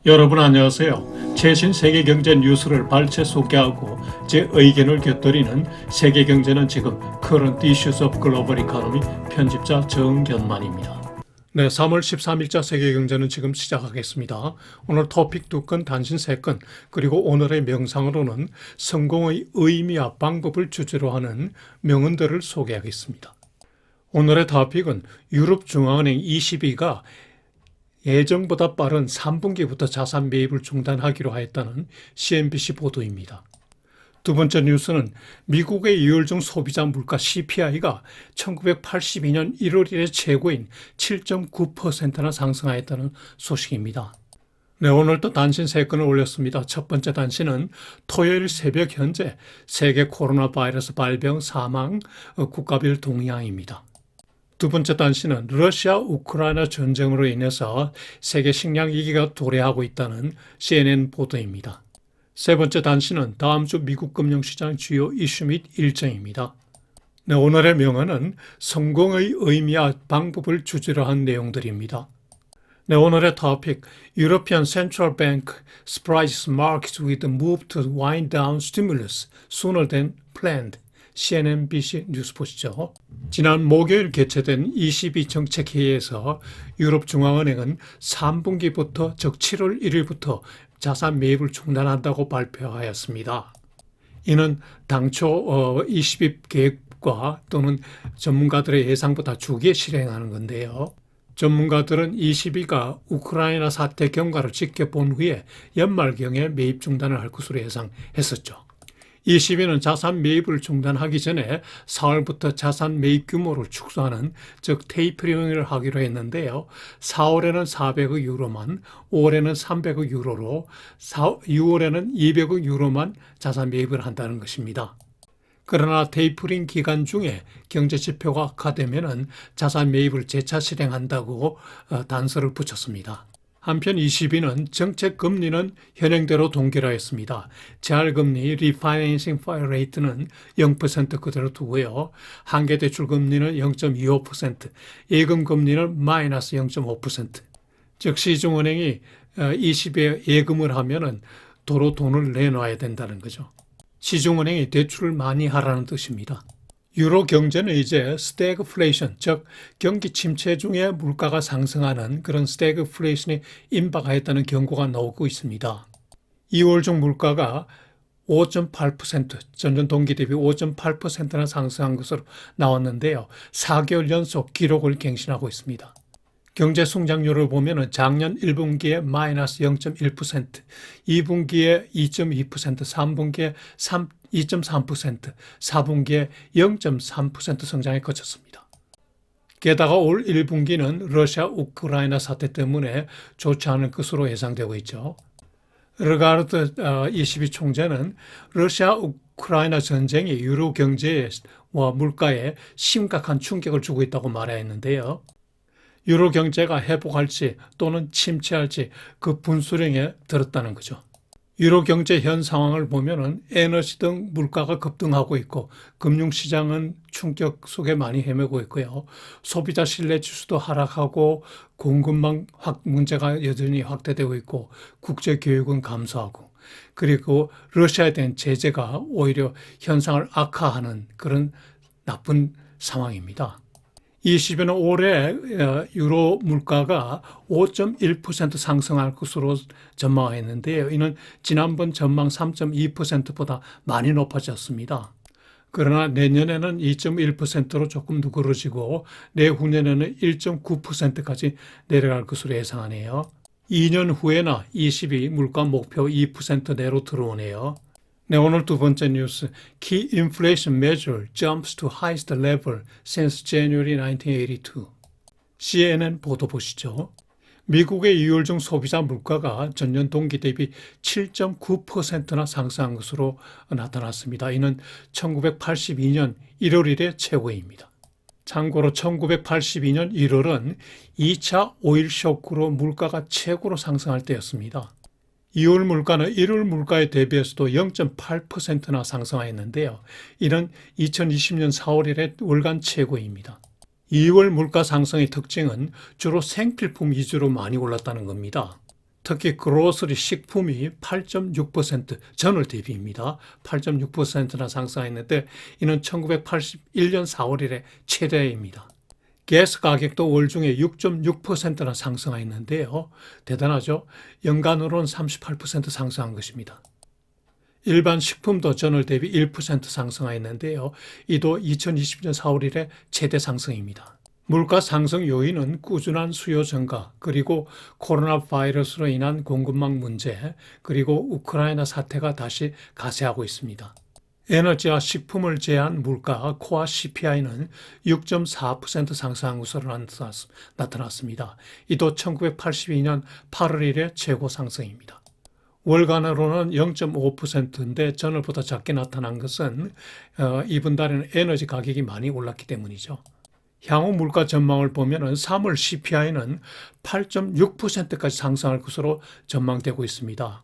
여러분 안녕하세요. 최신 세계 경제 뉴스를 발췌 소개하고 제 의견을 곁들이는 세계경제는 지금 Current Issues of Global Economy 편집자 정견만입니다. 네, 3월 13일자 세계경제는 지금 시작하겠습니다. 오늘 토픽 2건, 단신 3건, 그리고 오늘의 명상으로는 성공의 의미와 방법을 주제로 하는 명언들을 소개하겠습니다. 오늘의 토픽은 유럽중앙은행 ECB가 예정보다 빠른 3분기부터 자산 매입을 중단하기로 하였다는 CNBC 보도입니다. 두 번째 뉴스는 미국의 2월 중 소비자 물가 CPI가 1982년 1월 이래 최고인 7.9%나 상승하였다는 소식입니다. 네, 오늘도 단신 3건을 올렸습니다. 첫 번째 단신은 토요일 새벽 현재 세계 코로나 바이러스 발병 사망 국가별 동향입니다. 두 번째 단신은 러시아 우크라이나 전쟁으로 인해서 세계 식량 위기가 도래하고 있다는 CNN 보도입니다. 세 번째 단신은 다음 주 미국 금융시장 주요 이슈 및 일정입니다. 네, 오늘의 명언은 성공의 의미와 방법을 주제로 한 내용들입니다. 네, 오늘의 토픽 European Central Bank surprises markets with a move to wind down stimulus sooner than planned. CNBC 뉴스 보시죠. 지난 목요일 개최된 ECB 정책회의에서 유럽중앙은행은 3분기부터 즉 7월 1일부터 자산 매입을 중단한다고 발표하였습니다. 이는 당초 ECB 계획과 또는 전문가들의 예상보다 주기에 실행하는 건데요. 전문가들은 ECB가 우크라이나 사태 경과를 지켜본 후에 연말경에 매입 중단을 할 것으로 예상했었죠. ECB는 자산 매입을 중단하기 전에 4월부터 자산 매입 규모를 축소하는 즉 테이퍼링을 하기로 했는데요. 4월에는 400억 유로만, 5월에는 300억 유로로 6월에는 200억 유로만 자산 매입을 한다는 것입니다. 그러나 테이퍼링 기간 중에 경제 지표가 악화되면 자산 매입을 재차 실행한다고 단서를 붙였습니다. 한편 ECB는 정책 금리는 현행대로 동결하였습니다. 재활금리 (Refinancing Rate는 0% 그대로 두고요. 한계대출 금리는 0.25%, 예금금리는 마이너스 0.5%. 즉 시중은행이 ECB에 예금을 하면은 도로 돈을 내놔야 된다는 거죠. 시중은행이 대출을 많이 하라는 뜻입니다. 유로 경제는 이제 스태그플레이션, 즉 경기 침체 중에 물가가 상승하는 그런 스태그플레이션이 임박하였다는 경고가 나오고 있습니다. 2월 중 물가가 5.8%, 전년 동기 대비 5.8%나 상승한 것으로 나왔는데요. 4개월 연속 기록을 갱신하고 있습니다. 경제 성장률을 보면 작년 1분기에 마이너스 0.1%, 2분기에 2.2%, 3분기에 2.3%, 4분기에 0.3% 성장에 그쳤습니다. 게다가 올 1분기는 러시아 우크라이나 사태 때문에 좋지 않을 것으로 예상되고 있죠. 르가르드 ECB 총재는 러시아 우크라이나 전쟁이 유로 경제와 물가에 심각한 충격을 주고 있다고 말했는데요. 유로 경제가 회복할지 또는 침체할지 그 분수령에 들었다는 거죠. 유로 경제 현 상황을 보면은 에너지 등 물가가 급등하고 있고 금융시장은 충격 속에 많이 헤매고 있고요. 소비자 신뢰 지수도 하락하고 공급망 문제가 여전히 확대되고 있고 국제 교육은 감소하고 그리고 러시아에 대한 제재가 오히려 현상을 악화하는 그런 나쁜 상황입니다. ECB는 올해 유로 물가가 5.1% 상승할 것으로 전망했는데요. 이는 지난번 전망 3.2%보다 많이 높아졌습니다. 그러나 내년에는 2.1%로 조금 누그러지고 내후년에는 1.9%까지 내려갈 것으로 예상하네요. 2년 후에나 ECB 물가 목표 2%내로 들어오네요. 네, 오늘 두 번째 뉴스. Key inflation measure jumps to highest level since January 1982. CNN 보도 보시죠. 미국의 2월 중 소비자 물가가 전년 동기 대비 7.9%나 상승한 것으로 나타났습니다. 이는 1982년 1월 이래 최고입니다. 참고로 1982년 1월은 2차 오일 쇼크로 물가가 최고로 상승할 때였습니다. 2월 물가는 1월 물가에 대비해서도 0.8%나 상승하였는데요. 이는 2020년 4월 이래 월간 최고입니다. 2월 물가 상승의 특징은 주로 생필품 위주로 많이 올랐다는 겁니다. 특히 그로서리 식품이 8.6% 전월 대비입니다. 8.6%나 상승했는데 이는 1981년 4월 이래 최대입니다. 가스 가격도 월 중에 6.6%나 상승했는데요. 대단하죠? 연간으로는 38% 상승한 것입니다. 일반 식품도 전월 대비 1% 상승했는데요. 이도 2020년 4월 이래 최대 상승입니다. 물가 상승 요인은 꾸준한 수요 증가, 그리고 코로나 바이러스로 인한 공급망 문제, 그리고 우크라이나 사태가 다시 가세하고 있습니다. 에너지와 식품을 제한 물가 코어 CPI는 6.4% 상승한 것으로 나타났습니다. 이도 1982년 8월 이래 최고 상승입니다. 월간으로는 0.5%인데 전월보다 작게 나타난 것은 이번 달에는 에너지 가격이 많이 올랐기 때문이죠. 향후 물가 전망을 보면 3월 CPI는 8.6%까지 상승할 것으로 전망되고 있습니다.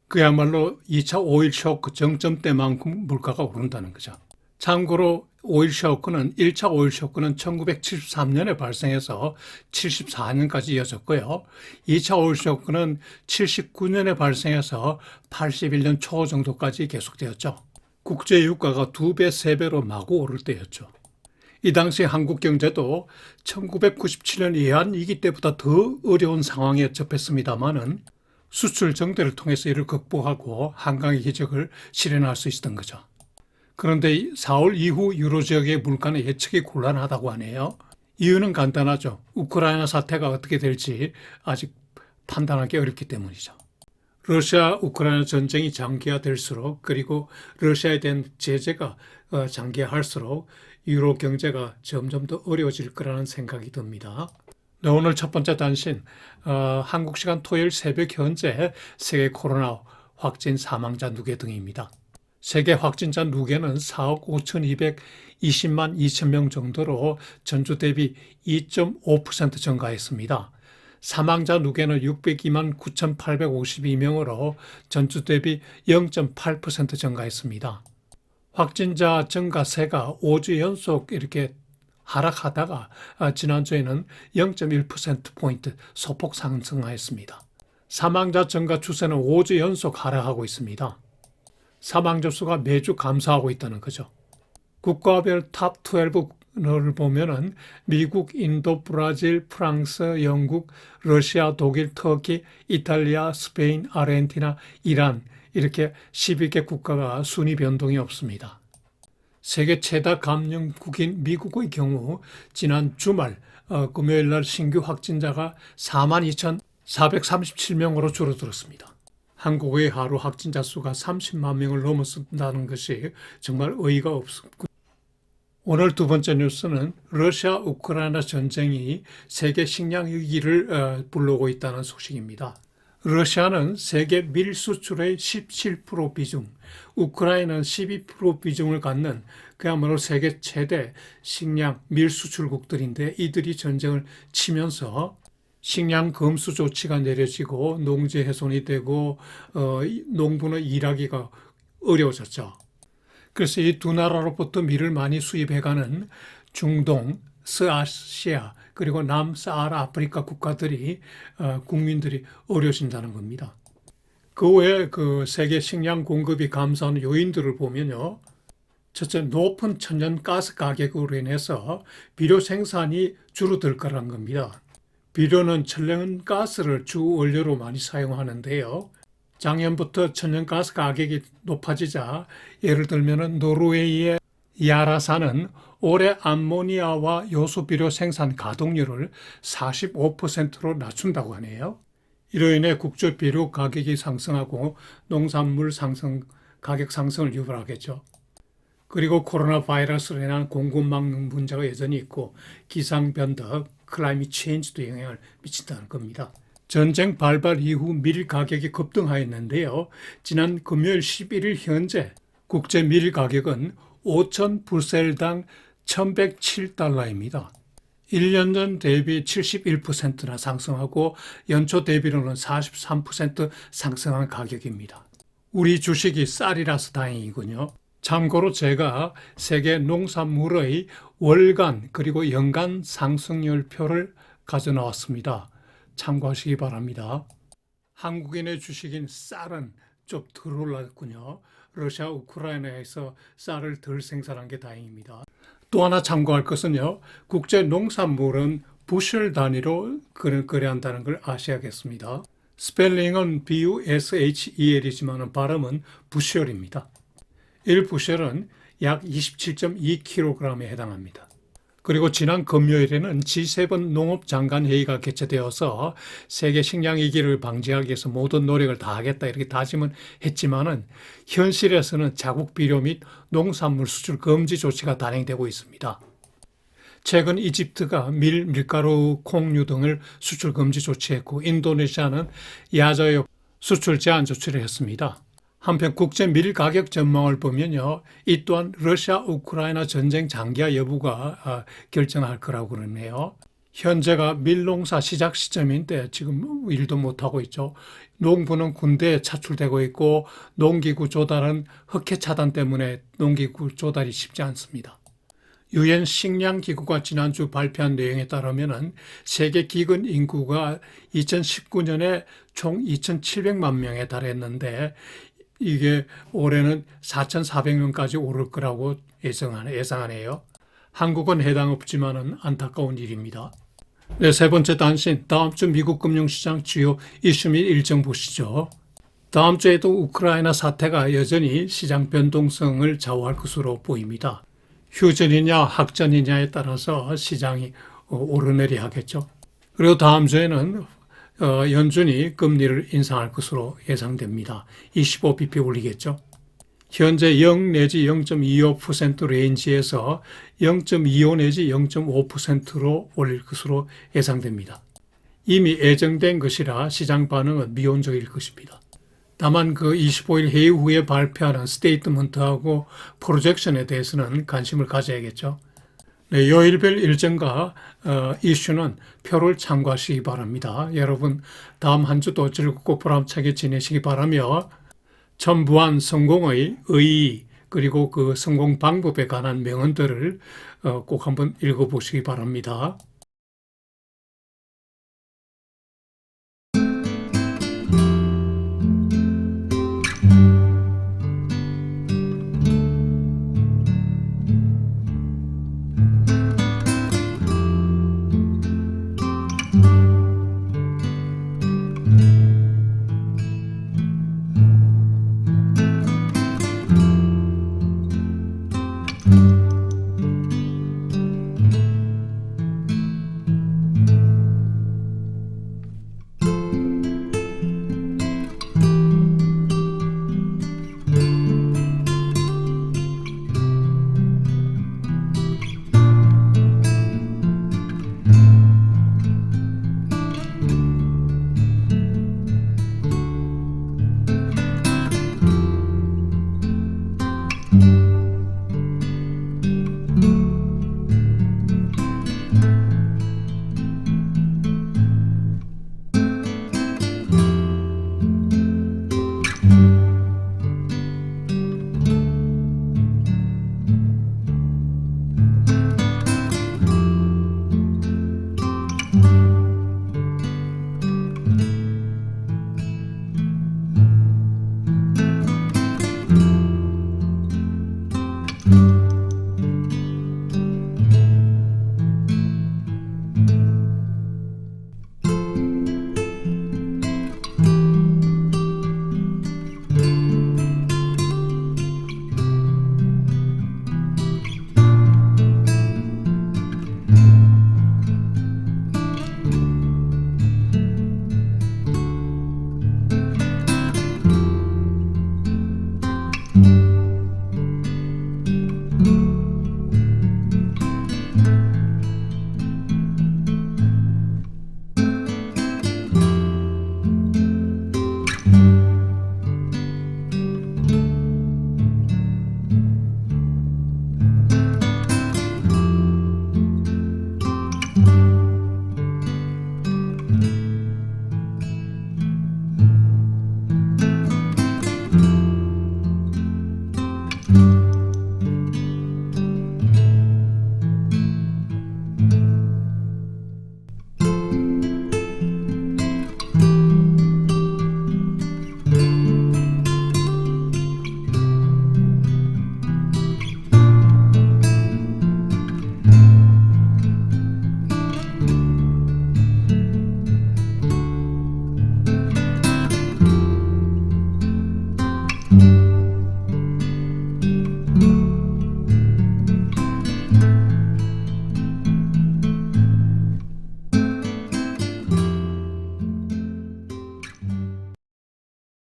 그야말로 2차 오일 쇼크 정점대만큼 물가가 오른다는 거죠. 참고로 오일 쇼크는 1차 오일 쇼크는 1973년에 발생해서 74년까지 이어졌고요. 2차 오일 쇼크는 79년에 발생해서 81년 초 정도까지 계속되었죠. 국제 유가가 2배, 3배로 마구 오를 때였죠. 이 당시 한국 경제도 1997년 외환위기 때보다 더 어려운 상황에 접했습니다마는 수출 정대를 통해서 이를 극복하고 한강의 기적을 실현할 수 있었던 거죠. 그런데 4월 이후 유로 지역의 물가는 예측이 곤란하다고 하네요. 이유는 간단하죠. 우크라이나 사태가 어떻게 될지 아직 판단하기 어렵기 때문이죠. 러시아 우크라이나 전쟁이 장기화될수록, 그리고 러시아에 대한 제재가 장기화할수록 유로 경제가 점점 더 어려워질 거라는 생각이 듭니다. 네, 오늘 첫 번째 단신, 한국 시간 토요일 새벽 현재 세계 코로나 확진 사망자 누계 등입니다. 세계 확진자 누계는 4억 5,220만 2천 명 정도로 전주 대비 2.5% 증가했습니다. 사망자 누계는 602만 9,852명으로 전주 대비 0.8% 증가했습니다. 확진자 증가세가 5주 연속 이렇게 하락하다가 지난주에는 0.1%포인트 소폭 상승하였습니다. 사망자 증가 추세는 5주 연속 하락하고 있습니다. 사망자 수가 매주 감소하고 있다는 거죠. 국가별 탑 12를 보면은 미국, 인도, 브라질, 프랑스, 영국, 러시아, 독일, 터키, 이탈리아, 스페인, 아르헨티나, 이란 이렇게 12개 국가가 순위 변동이 없습니다. 세계 최다 감염국인 미국의 경우 지난 주말 금요일 날 신규 확진자가 42,437명으로 줄어들었습니다. 한국의 하루 확진자 수가 30만 명을 넘어선다는 것이 정말 어이가 없습니다. 오늘 두 번째 뉴스는 러시아 우크라이나 전쟁이 세계 식량 위기를 불러오고 있다는 소식입니다. 러시아는 세계 밀 수출의 17% 비중, 우크라이나는 12% 비중을 갖는 그야말로 세계 최대 식량 밀 수출국들인데, 이들이 전쟁을 치면서 식량 금수 조치가 내려지고 농지 훼손이 되고 농부는 일하기가 어려워졌죠. 그래서 이 두 나라로부터 밀을 많이 수입해가는 중동, 서아시아, 그리고 남사하라 아프리카 국가들이 국민들이 어려워진다는 겁니다. 그 외에 그 세계 식량 공급이 감소하는 요인들을 보면요. 첫째, 높은 천연가스 가격으로 인해서 비료 생산이 줄어들 거라는 겁니다. 비료는 천연가스를 주 원료로 많이 사용하는데요. 작년부터 천연가스 가격이 높아지자, 예를 들면 노르웨이의 야라산은 올해 암모니아와 요소비료 생산 가동률을 45%로 낮춘다고 하네요. 이로 인해 국제 비료 가격이 상승하고 농산물 가격 상승을 유발하겠죠. 그리고 코로나 바이러스로 인한 공급망 문제가 여전히 있고 기상변덕, 클라이밋 체인지도 영향을 미친다는 겁니다. 전쟁 발발 이후 밀 가격이 급등하였는데요. 지난 금요일 11일 현재 국제 밀 가격은 5,000불셀당 1,107달러입니다. 1년 전 대비 71%나 상승하고 연초 대비로는 43% 상승한 가격입니다. 우리 주식이 쌀이라서 다행이군요. 참고로 제가 세계 농산물의 월간 그리고 연간 상승률표를 가져나왔습니다. 참고하시기 바랍니다. 한국인의 주식인 쌀은 좀 덜 올랐군요. 러시아 우크라이나에서 쌀을 덜 생산한 게 다행입니다. 또 하나 참고할 것은요. 국제 농산물은 부셜 단위로 거래한다는 걸 아셔야겠습니다. 스펠링은 BUSHEL이지만 발음은 부셜입니다. 1부셜은 약 27.2kg에 해당합니다. 그리고 지난 금요일에는 G7 농업장관회의가 개최되어서 세계 식량 위기를 방지하기 위해서 모든 노력을 다하겠다 이렇게 다짐은 했지만은 현실에서는 자국 비료 및 농산물 수출 금지 조치가 단행되고 있습니다. 최근 이집트가 밀가루, 콩류 등을 수출 금지 조치했고 인도네시아는 야자역 수출 제한 조치를 했습니다. 한편 국제 밀 가격 전망을 보면요. 이 또한 러시아 우크라이나 전쟁 장기화 여부가 결정할 거라고 그러네요. 현재가 밀농사 시작 시점인데 지금 일도 못하고 있죠. 농부는 군대에 차출되고 있고 농기구 조달은 흑해 차단 때문에 농기구 조달이 쉽지 않습니다. 유엔 식량기구가 지난주 발표한 내용에 따르면 세계 기근 인구가 2019년에 총 2,700만 명에 달했는데 이게 올해는 4,400명까지 오를 거라고 예상하네요. 한국은 해당 없지만은 안타까운 일입니다. 네, 세 번째 단신, 다음 주 미국 금융시장 주요 이슈 및 일정 보시죠. 다음 주에도 우크라이나 사태가 여전히 시장 변동성을 좌우할 것으로 보입니다. 휴전이냐 학전이냐에 따라서 시장이 오르내리 하겠죠. 그리고 다음 주에는 연준이 금리를 인상할 것으로 예상됩니다. 25bp 올리겠죠. 현재 0 내지 0.25% 레인지에서 0.25 내지 0.5%로 올릴 것으로 예상됩니다. 이미 예정된 것이라 시장 반응은 미온적일 것입니다. 다만 그 25일 회의 후에 발표하는 스테이트먼트하고 프로젝션에 대해서는 관심을 가져야겠죠. 네, 요일별 일정과 이슈는 표를 참고하시기 바랍니다. 여러분 다음 한 주도 즐겁고 보람차게 지내시기 바라며 천부한 성공의 의의 그리고 그 성공 방법에 관한 명언들을 꼭 한번 읽어보시기 바랍니다.